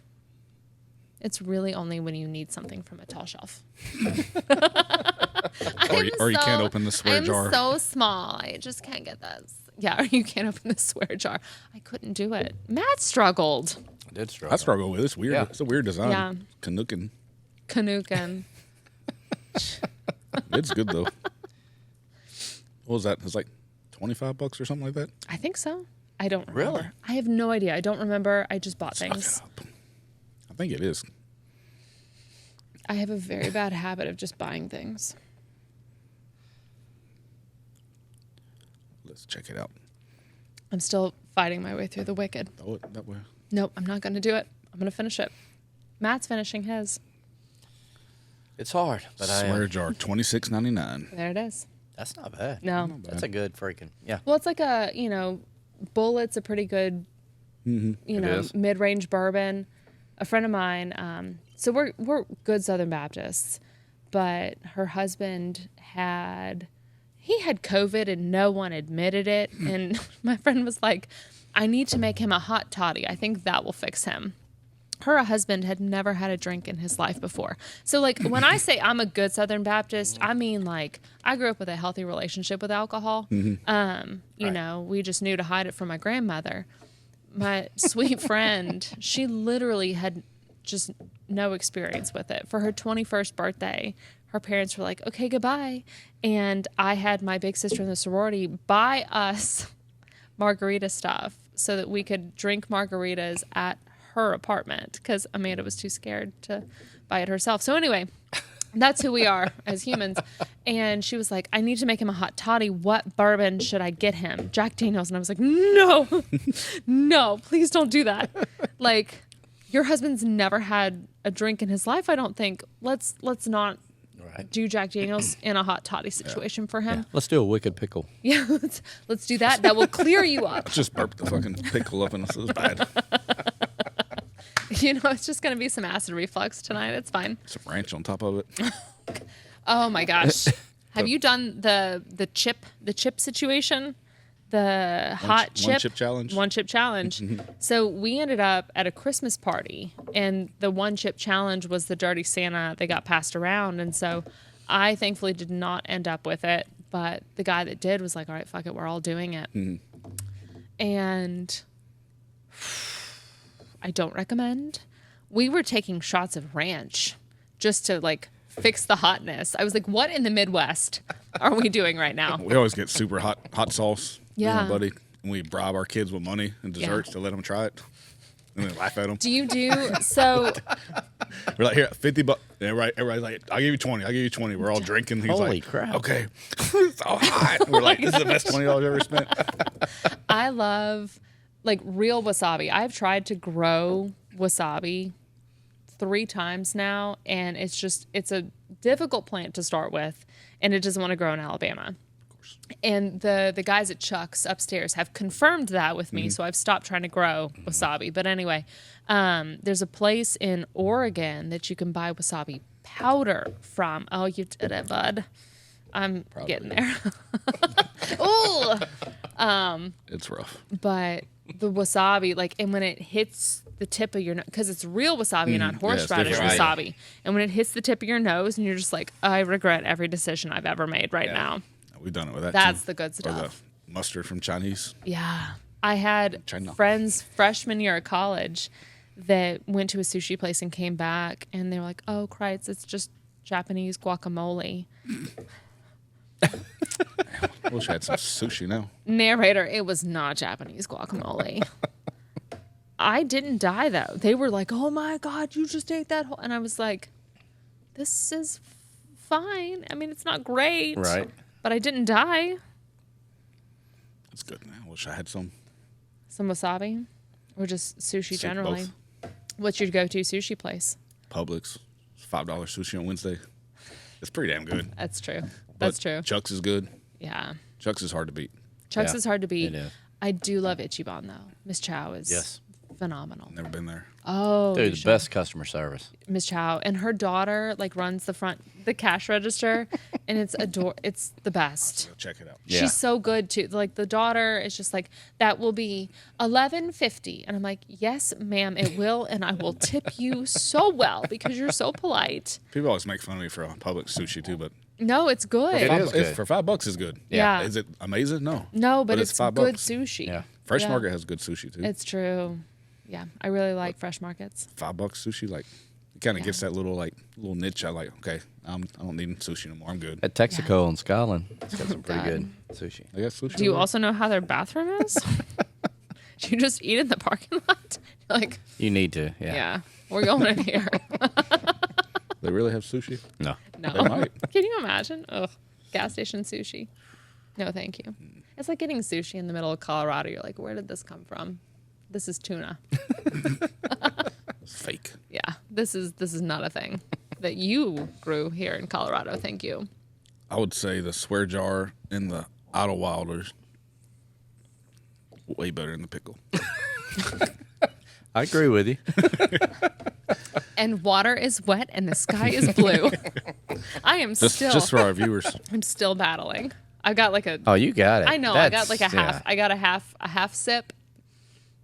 It's really only when you need something from a tall shelf. or you can't open the swear jar. I'm so small. I just can't get this. Yeah, or you can't open the swear jar. I couldn't do it. Matt struggled. I did struggle. I struggle with it. It's weird. Yeah. It's a weird design. Yeah. Canuckin. Canuckin. It's good though. What was that? It was like $25 or something like that. I think so. I don't remember. Really? I have no idea. I don't remember. I just bought things. I think it is. I have a very bad habit of just buying things. Let's check it out. I'm still fighting my way through The Wicked. Oh, that way. Nope, I'm not going to do it. I'm going to finish it. Matt's finishing his. It's hard, but Swear jar, $26.99. There it is. That's not bad. No. That's a good freaking, yeah. Well, it's like Bullet's a pretty good, It is. mid-range bourbon. A friend of mine, So we're good Southern Baptists, but her husband had COVID and no one admitted it. And my friend was like, I need to make him a hot toddy. I think that will fix him. Her husband had never had a drink in his life before. So, like, when I say I'm a good Southern Baptist, I mean, like, I grew up with a healthy relationship with alcohol. You know, we just knew to hide it from my grandmother. My sweet friend, she literally had just no experience with it. For her 21st birthday, her parents were like, okay, goodbye. And I had my big sister in the sorority buy us margarita stuff so that we could drink margaritas at her apartment because Amanda was too scared to buy it herself. So anyway, that's who we are as humans. And she was like, I need to make him a hot toddy. What bourbon should I get him? Jack Daniels. And I was like, no, no, please don't do that. Like, your husband's never had a drink in his life, I don't think. Let's not do Jack Daniels in a hot toddy situation for him. Yeah. Let's do a wicked pickle. Yeah, let's do that. That will clear you up. Just burped the fucking pickle up and it was bad. You know, it's just going to be some acid reflux tonight. It's fine. Some ranch on top of it. Oh my gosh. Have you done the chip situation? The hot chip. One chip challenge? One chip challenge. So we ended up at a Christmas party, and the one chip challenge was the Dirty Santa that got passed around. And so I thankfully did not end up with it, but the guy that did was like, all right, fuck it, we're all doing it. And I don't recommend. We were taking shots of ranch just to like fix the hotness. I was like, what in the Midwest are we doing right now? We always get super hot sauce. Yeah. Me and my buddy. And we bribe our kids with money and desserts to let them try it. And then laugh at them. Do you do so? We're like, here, $50. Everybody's like, I'll give you 20. I'll give you 20. We're all drinking. He's Holy like, crap. okay. It's all hot. We're like, this is the best $20 I've ever spent. I love like real wasabi. I've tried to grow wasabi 3 times now, and it's a difficult plant to start with, and it doesn't want to grow in Alabama. And the guys at Chuck's upstairs have confirmed that with me, so I've stopped trying to grow wasabi. But anyway, there's a place in Oregon that you can buy wasabi powder from. Oh, you did it, bud. I'm getting there. Ooh. It's rough. But the wasabi, like, and when it hits the tip of your nose, because it's real wasabi, not horseradish different. wasabi. And when it hits the tip of your nose, and you're just like, I regret every decision I've ever made right now. We've done it with that. That's too. the good Or stuff. the mustard from Chinese. Yeah. I had friends freshman year of college that went to a sushi place and came back, and they were like, oh, Christ, it's just Japanese guacamole. I wish I had some sushi now. Narrator, it was not Japanese guacamole. I didn't die, though. They were like, oh, my God, you just ate that whole... And I was like, this is fine. I mean, it's not great. Right. But I didn't die. It's good now. I wish I had some. Some wasabi? Or just sushi generally? Both. What's your go-to sushi place? Publix. It's $5 sushi on Wednesday. It's pretty damn good. That's true. But That's true. Chuck's is good. Yeah. Chuck's is hard to beat. Chuck's is hard to beat. It is. I do love Ichiban, though. Miss Chow is phenomenal. Never been there. Oh, Dude, the best customer service. Miss Chow. And her daughter, like, runs the cash register, and it's the best. Go check it out. Yeah. She's so good too. Like, the daughter is just like, that will be $11.50, and I'm like, yes, ma'am, it will, and I will tip you so well because you're so polite. People always make fun of me for Publix sushi too, but No, it's good. It is good. for $5 is good. Yeah. Is it amazing? No. No, but it's $5. good sushi. Yeah. Fresh Yeah. Market has good sushi too. It's true. Yeah, I really like Fresh Markets. $5 sushi, like it kind of gets that little niche. I like. Okay, I don't need sushi no more. I'm good. At Texaco in Scotland, it's got some pretty God. good sushi. They got sushi. Do you over also know how their bathroom is? Do you just eat in the parking lot? Like, You need to, yeah, we're going in here. there? They really have sushi? No. No. They might. Can you imagine? Ugh. Gas station sushi. No, thank you. It's like getting sushi in the middle of Colorado. You're like, where did this come from? This is tuna. It's fake. Yeah, this is not a thing that you grew here in Colorado. Thank you. I would say the swear jar and the Idlewilders way better than the pickle. I agree with you. and water is wet and the sky is blue. I am just for our viewers. I'm still battling. I got like a. Oh, you got it. I know. I got like a half. I got a half sip.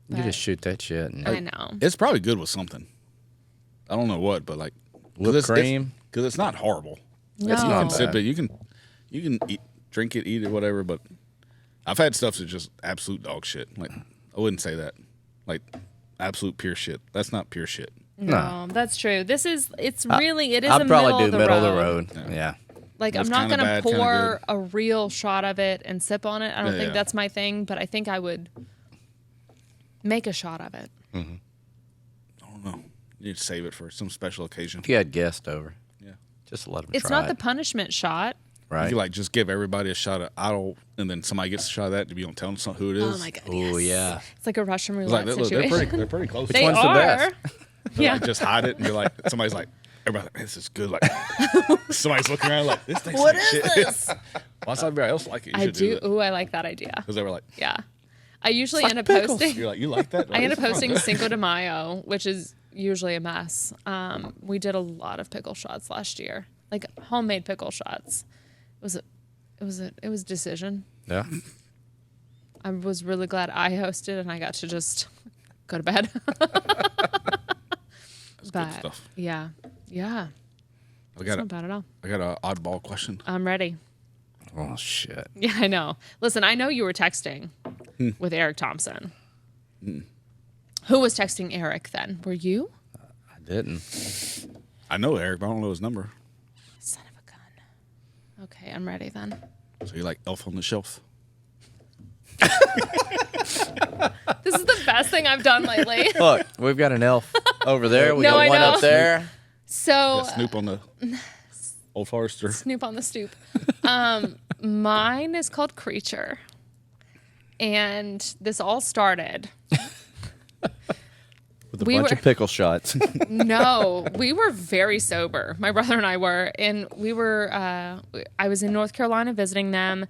You just shoot that shit. And I know. It's probably good with something. I don't know what, but like whipped cream. Because it's not horrible. No. You can sip it. You can eat, drink it, eat it, whatever. But I've had stuff that's just absolute dog shit. Like I wouldn't say that. Like absolute pure shit. That's not pure shit. No, that's true. It is I'd a probably do middle of the road. Yeah. Like It's I'm not kinda gonna bad, kinda pour good. a real shot of it and sip on it. I don't think yeah. that's my thing, but I think I would make a shot of it. I don't know. You need to save it for some special occasion. If you had guests over, Yeah. just let them It's try not the it. punishment shot. Right. You like just give everybody a shot of idle, and then somebody gets a shot of that. If you don't tell them who it is, Oh my god. Oh, yes. yeah. It's like a Russian It's roulette like, look, situation. they're pretty close. They one's the are. best? Yeah. Like, just hide it and be like, somebody's like, everybody's like, man, this is good. Like, somebody's looking around like, this tastes like shit. Why does everybody else like it? You I should do. it. Ooh, I like that idea. Because they were like, Yeah. I usually like end up pickles. posting. you're like, you like that? I end up Like, posting Cinco de Mayo, which is usually a mess. We did a lot of pickle shots last year, like homemade pickle shots. It was a decision. Yeah. I was really glad I hosted and I got to just go to bed. But stuff. yeah, I it's got not bad at all. I got an oddball question. I'm ready. Oh, shit. Yeah, I know. Listen, I know you were texting with Eric Thompson. Who was texting Eric then? Were you? I didn't. I know Eric, but I don't know his number. Son of a gun. Okay, I'm ready then. So you like Elf on the Shelf? This is the best thing I've done lately. Look, we've got an elf over there. We No, got I one know. up there. So Got Snoop on the Old Forester. Snoop on the stoop. Mine is called Creature. And this all started. With a We bunch were- of pickle shots. No, we were very sober. My brother and I were. And we were, I was in North Carolina visiting them.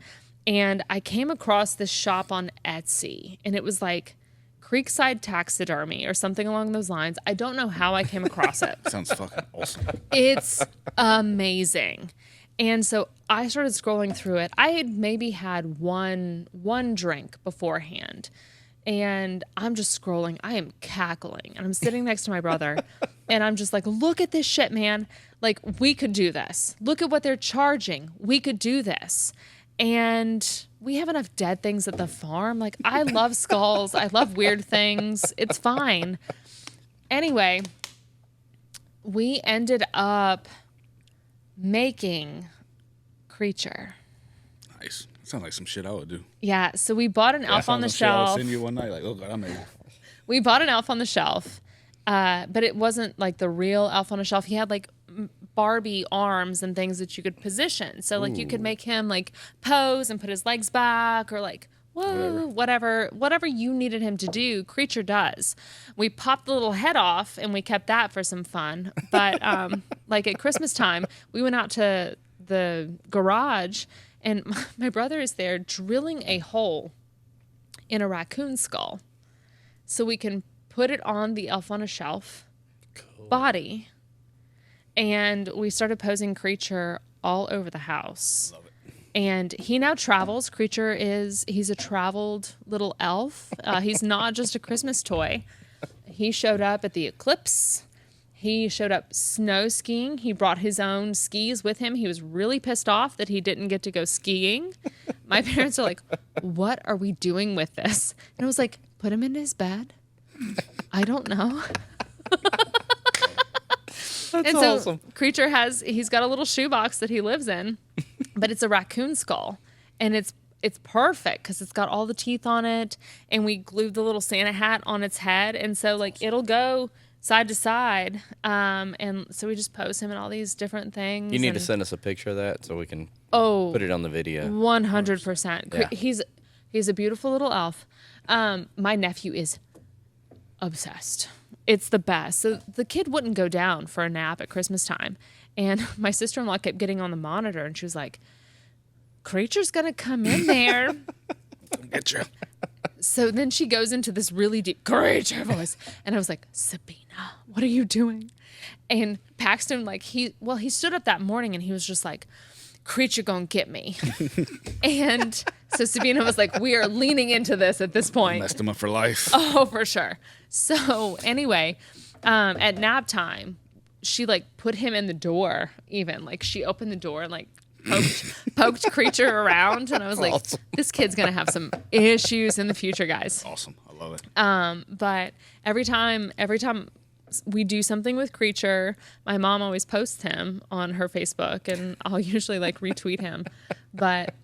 And I came across this shop on Etsy. And it was like Creekside Taxidermy or something along those lines. I don't know how I came across it. Sounds fucking awesome. It's amazing. And so I started scrolling through it. I had maybe had one drink beforehand. And I'm just scrolling. I am cackling. And I'm sitting next to my brother. And I'm just like, look at this shit, man. Like, we could do this. Look at what they're charging. We could do this. And we have enough dead things at the farm. Like, I love skulls. I love weird things. It's fine. Anyway, we ended up making Creature. Nice. Sounds like some shit I would do. Yeah, so we bought an elf on the I shelf. would send you one night. Like, oh god, I made it. We bought an elf on the shelf, but it wasn't like the real elf on a shelf. He had like Barbie arms and things that you could position. So like you could make him like pose and put his legs back or like whoa, whatever you needed him to do, Creature does. We popped the little head off and we kept that for some fun. But like at Christmas time, we went out to the garage and my brother is there drilling a hole in a raccoon skull so we can put it on the elf on a shelf body. And we started posing Creature all over the house. Love it. And he now travels. He's a traveled little elf. He's not just a Christmas toy. He showed up at the eclipse. He showed up snow skiing. He brought his own skis with him. He was really pissed off that he didn't get to go skiing. My parents are like, what are we doing with this? And I was like, put him in his bed. I don't know. That's And so awesome. Creature he's got a little shoebox that he lives in, but it's a raccoon skull. And it's perfect because it's got all the teeth on it. And we glued the little Santa hat on its head. And so like it'll go side to side. And so we just pose him in all these different things. You need to and- send us a picture of that so we can Oh, put it on the video. 100%. Yeah. He's a beautiful little elf. My nephew is obsessed. It's the best. So the kid wouldn't go down for a nap at Christmas time. And my sister-in-law kept getting on the monitor and she was like, Creature's going to come in there. Get you. So then she goes into this really deep Creature voice. And I was like, Sabina. what are you doing? And Paxton, like, he stood up that morning and he was just like, creature gonna get me. And so Sabina was like, we are leaning into this at this point. Messed him up for life. Oh, for sure. So anyway, at nap time, she like put him in the door even. Like she opened the door and like poked creature around. And I was like, awesome. this kid's going to have some issues in the future, guys. Awesome. I love it. But every time we do something with creature, my mom always posts him on her Facebook and I'll usually like retweet him. But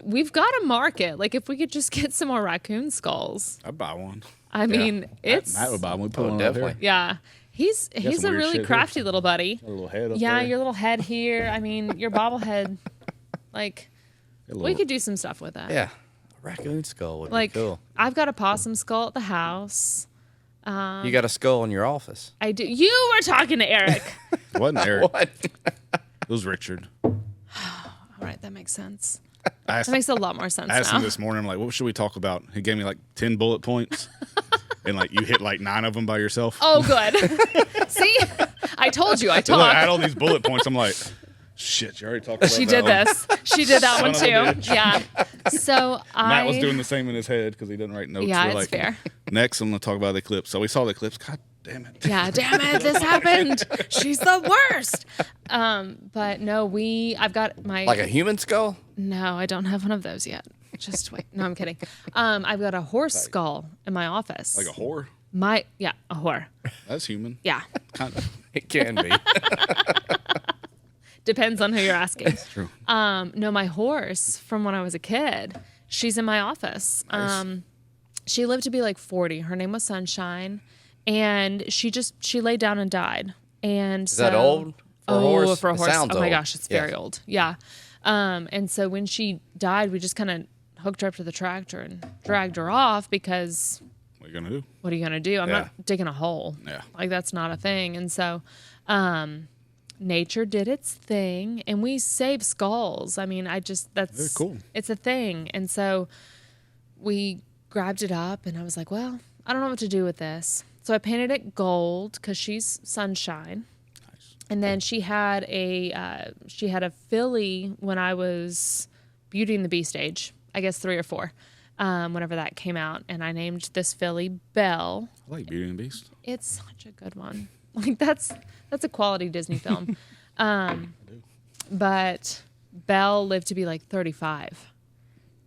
we've got a market. Like if we could just get some more raccoon skulls. I'd buy one. I mean, it's Matt would buy one. We put one out definitely. here. yeah. He's some a weird really shit crafty little buddy. A little head up Yeah, there. your little head here. I mean, your bobblehead. Like A little- we could do some stuff with that. Yeah. A raccoon skull would Like be cool. I've got a possum skull at the house. You got a skull in your office. I do. You were talking to Eric. It wasn't Eric. What? It was Richard. All right, that makes sense. I asked, That makes a lot more sense I asked now. him this morning, I'm like, what should we talk about? He gave me like 10 bullet points. And like you hit like 9 of them by yourself. Oh, good. See, I told you. I So I had talked. all these bullet points. I'm like, shit, you already talked about She that did one. this. She did that one Son of a too. Yeah. So Matt was doing the same in his head because he didn't write notes. Yeah, We're it's like, fair. Next, I'm going to talk about the eclipse. So we saw the eclipse. God damn it. Yeah, damn it, this happened. She's the worst. But no, I've got my Like a human skull? No, I don't have one of those yet. Just wait. No, I'm kidding. I've got a horse skull in my office. Like a whore? A whore. That's human. Yeah. Kind of. It can be. Depends on who you're asking. True. No, my horse from when I was a kid, she's in my office. Nice. She lived to be like 40. Her name was Sunshine. And she laid down and died. And Is that old for a horse? For a It horse. sounds Oh my old. gosh, it's very Yeah. old. Yeah. And so when she died, we just kind of hooked her up to the tractor and dragged her off because What are you going to do? what are you going to do? I'm Yeah. not digging a hole. Yeah. Like that's not a thing. And so nature did its thing and we save skulls. I mean, that's Very cool. It's a thing. And so we grabbed it up and I was like, well, I don't know what to do with this. So I painted it gold because she's Sunshine. Nice. And then she had a filly when I was Beauty and the Beast age, I guess 3 or 4, whenever that came out. And I named this filly Belle. I like Beauty and the Beast. It's such a good one. Like that's a quality Disney film. But Belle lived to be like 35.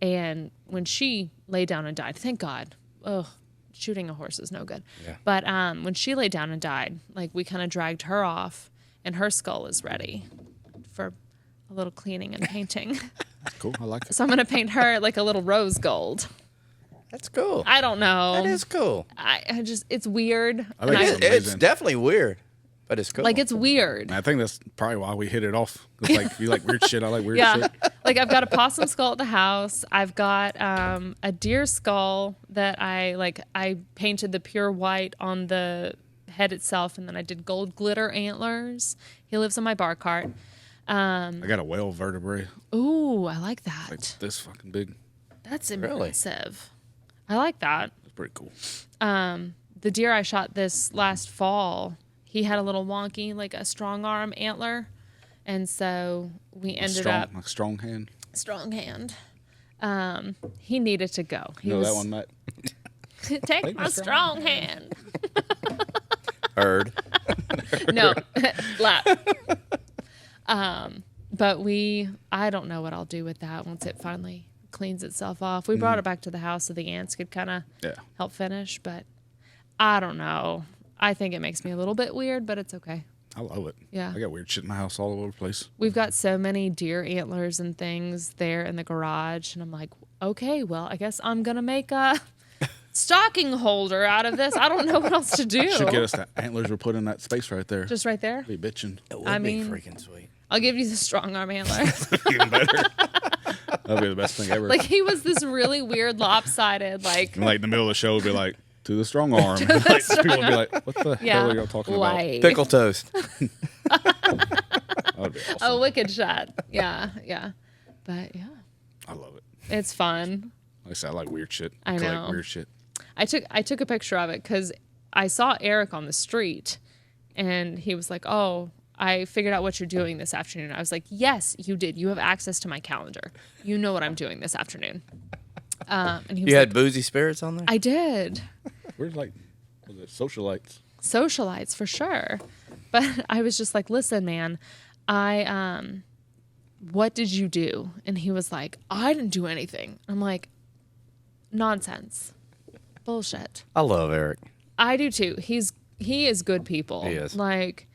And when she lay down and died, thank God. Ugh, shooting a horse is no good. Yeah. But when she lay down and died, like we kind of dragged her off and her skull is ready for a little cleaning and painting. That's cool. I like it. So I'm going to paint her like a little rose gold. That's cool. I don't know. That is cool. I just, it's weird. I think And it's It's amazing. definitely weird, but it's cool. like it's weird. And I think that's probably why we hit it off. 'Cause, like, you like weird shit. I like weird Yeah. shit. Like I've got a possum skull at the house. I've got a deer skull that I painted the pure white on the head itself and then I did gold glitter antlers. He lives in my bar cart. I got a whale vertebrae. Ooh, I like that. Like this fucking big. That's Really? impressive. I like that. That's pretty cool. The deer I shot this last fall, he had a little wonky, like a strong arm antler. And so we ended up Like strong hand. strong hand. He needed to go. He You know was, that one, Matt? Take my strong hand. Heard. No, lap. But I don't know what I'll do with that once it finally cleans itself off. We brought it back to the house so the ants could kind of Yeah. help finish, but I don't know. I think it makes me a little bit weird, but it's okay. I love it. Yeah. I got weird shit in my house all over the place. We've got so many deer antlers and things there in the garage, and I'm like, okay, well, I guess I'm gonna make a stocking holder out of this. I don't know what else to do. Should get us the antlers we're putting in that space right there. Just right there. Be bitching. It would I be mean- freaking sweet. I'll give you the strong arm antler. Even better. That'd be the best thing ever. Like he was this really weird lopsided, like And, like in the middle of the show, would be like, to the strong arm. Like, people would be like, what the hell are y'all talking white. Pickle toast. about? That would be awesome. A wicked shot. Yeah, yeah. But yeah, I love it. it's fun. Like I said, I like weird shit. I collect know. weird shit. I took a picture of it because I saw Eric on the street, and he was like, "Oh, I figured out what you're doing this afternoon." I was like, "Yes, you did. You have access to my calendar. You know what I'm doing this afternoon." And he was You had like, boozy spirits on there? I did. Where's was it socialites? Socialites for sure. But I was just like, "Listen, man, what did you do?" And he was like, "I didn't do anything." I'm like, "Nonsense. Bullshit." I love Eric. I do too. He is good people. He is. Like,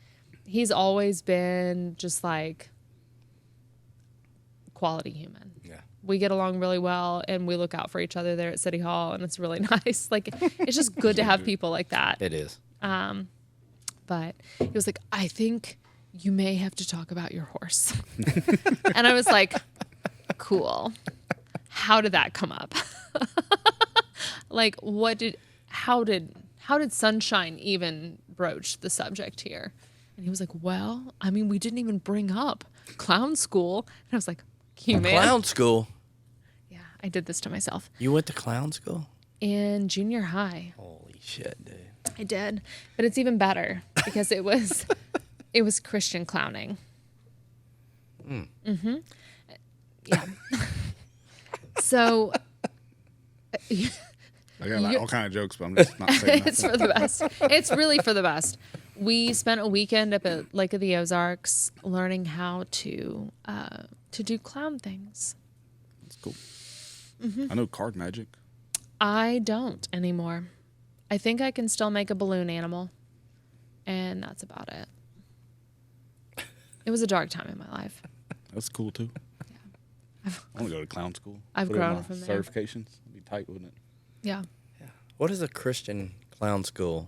he's always been just like quality human. Yeah. We get along really well, and we look out for each other there at City Hall, and it's really nice. Like, it's just good to have people like that. It is. But he was like, "I think you may have to talk about your horse." And I was like, "Cool. How did that come up?" Like, how did Sunshine even broach the subject here? And he was like, "Well, I mean, we didn't even bring up clown school." And I was like, "You man." Clown school? Yeah, I did this to myself. You went to clown school? In junior high. Holy shit, dude. I did. But it's even better because it was Christian clowning. Mm-hmm. Yeah. So I got all kind of jokes, but I'm just not saying that. it's for the best. It's really for the best. We spent a weekend up at Lake of the Ozarks learning how to do clown things. That's cool. I know card magic. I don't anymore. I think I can still make a balloon animal, and that's about it. It was a dark time in my life. That's cool too. I want to go to clown school. I've Put in grown my from there. certifications. It'd be tight, wouldn't it? Yeah. What is a Christian clown school?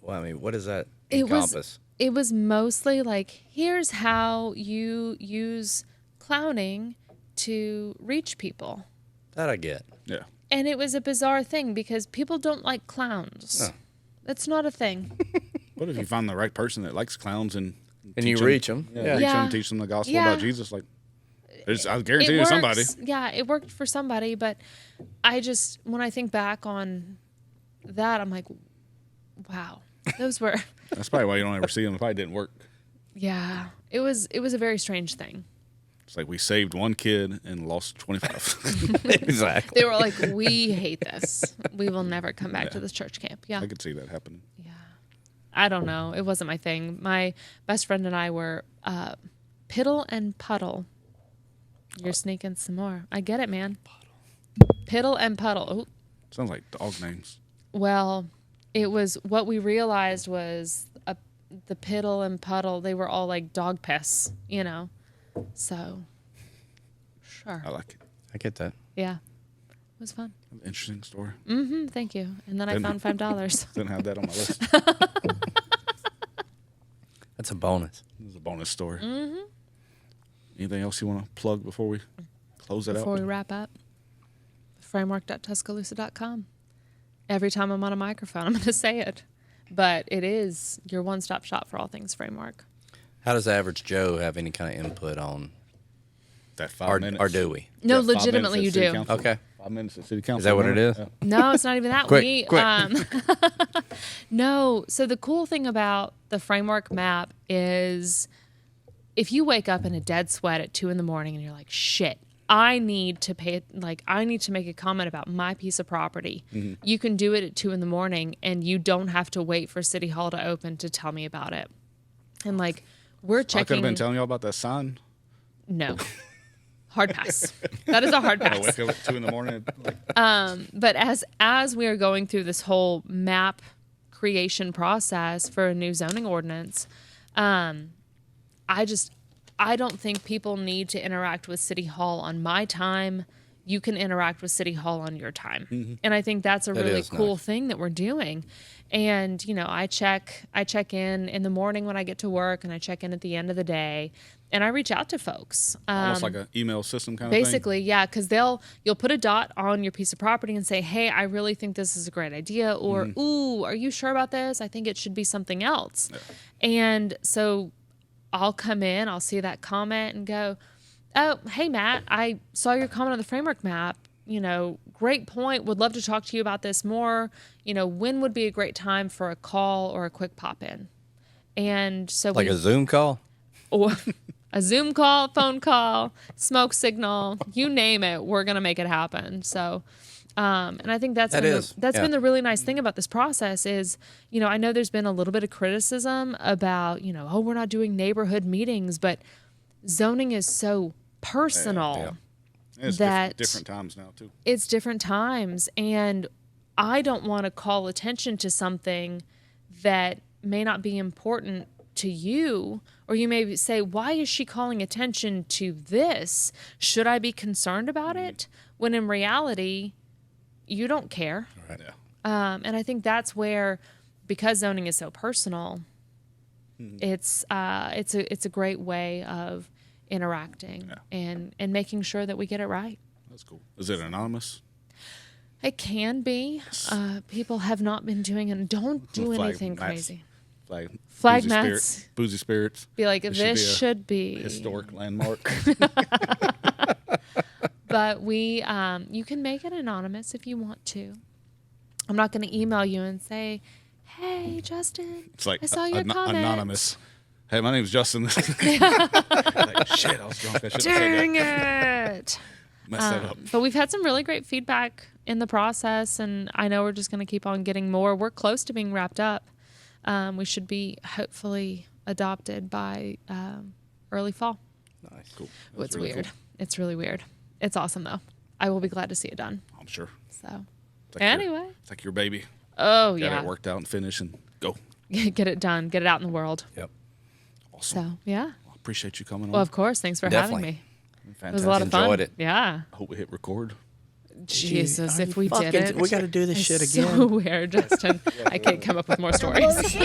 Well, I mean, what does that It encompass? was mostly like, here's how you use clowning to reach people. That I get. Yeah. And it was a bizarre thing because people don't like clowns. No. That's not a thing. What if you find the right person that likes clowns and you reach them? Yeah. Teach them the gospel Yeah. about Jesus? Like, I guarantee you somebody. Yeah, it worked for somebody, but when I think back on that, I'm like, wow, those were. That's probably why you don't ever see them. It probably didn't work. Yeah, it was a very strange thing. It's like we saved one kid and lost 25. Exactly. They were like, "We hate this. We will never come back to this church camp." Yeah. I could see that happening. Yeah. I don't know. It wasn't my thing. My best friend and I were Piddle and Puddle. You're sneaking some more. I get it, man. Piddle and Puddle. Ooh. Sounds like dog names. Well, it was what we realized was the Piddle and Puddle. They were all like dog pests, you know. So, sure. I like it. I get that. Yeah. It was fun. Interesting story. Mm-hmm. Thank you. And then I found $5. Didn't have that on my list. That's a bonus. This is a bonus story. Mm-hmm. Anything else you want to plug before we close it Before out? we wrap up, framework.tuscaloosa.com. Every time I'm on a microphone, I'm going to say it. But it is your one-stop shop for all things framework. How does the average Joe have any kind of input on, That 5 minutes. or do we? No, Yeah, 5 legitimately you minutes at City do. Council. Okay. 5 minutes at City Council. Is that what it is? Yeah. No, it's not even that. Quick. No. So the cool thing about the framework map is if you wake up in a dead sweat at 2 a.m. and you're like, shit, I need to make a comment about my piece of property. Mm-hmm. You can do it at 2 a.m. and you don't have to wait for City Hall to open to tell me about it. And like, we're I could checking. have been telling y'all about that sign. No. Hard pass. That is a hard I pass. wake up at 2 a.m. Like, But as we are going through this whole map creation process for a new zoning ordinance, I don't think people need to interact with City Hall on my time. You can interact with City Hall on your time. Mm-hmm. And I think that's a That really is cool nice. thing that we're doing. And, you know, I check in the morning when I get to work, and I check in at the end of the day, and I reach out to folks. almost like an email system kind of thing. Basically, yeah, because you'll put a dot on your piece of property and say, hey, I really think this is a great idea, or ooh, are you sure about this? I think it should be something else. Yeah. And so I'll come in, I'll see that comment and go, oh, hey, Matt, I saw your comment on the framework map. great point. Would love to talk to you about this more. When would be a great time for a call or a quick pop in? And so Like a Zoom call? Or a Zoom call, phone call, smoke signal, you name it, we're going to make it happen. So, and I think that's been the really nice thing about this process is, I know there's been a little bit of criticism about, oh, we're not doing neighborhood meetings, but zoning is so personal It's that different times now too. It's different times. And I don't want to call attention to something that may not be important to you, or you may say, why is she calling attention to this? Should I be concerned about it? When in reality, you don't care. Right. Yeah. And I think that's where, because zoning is so personal, it's a great way of interacting and making sure that we get it right. That's cool. Is it anonymous? It can be. People have not been doing it. Don't do anything crazy. Flag mats. Boozy spirits. Be like, this should be historic landmark. But you can make it anonymous if you want to. I'm not going to email you and say, hey, Justin, It's like I saw your comment. Anonymous. Hey, my name's Justin. Like, shit, I was drunk. I should have said Dang that. it. Messed that up. But we've had some really great feedback in the process, and I know we're just going to keep on getting more. We're close to being wrapped up. We should be hopefully adopted by early fall. Nice. Cool. It's really weird. Cool. It's really weird. It's awesome, though. I will be glad to see it done. I'm sure. So, it's like anyway. It's like your baby. Oh, Got yeah. it worked out and finished and go. Get it done. Get it out in the world. Yep. Awesome. So, yeah. Well, appreciate you coming on. Well, of course. Thanks for having me. Fantastic. It was a lot of fun. Enjoyed it. Yeah. I hope we hit record. Jesus, if we did it. We got to do this shit again. So weird, Justin. I can't come up with more stories.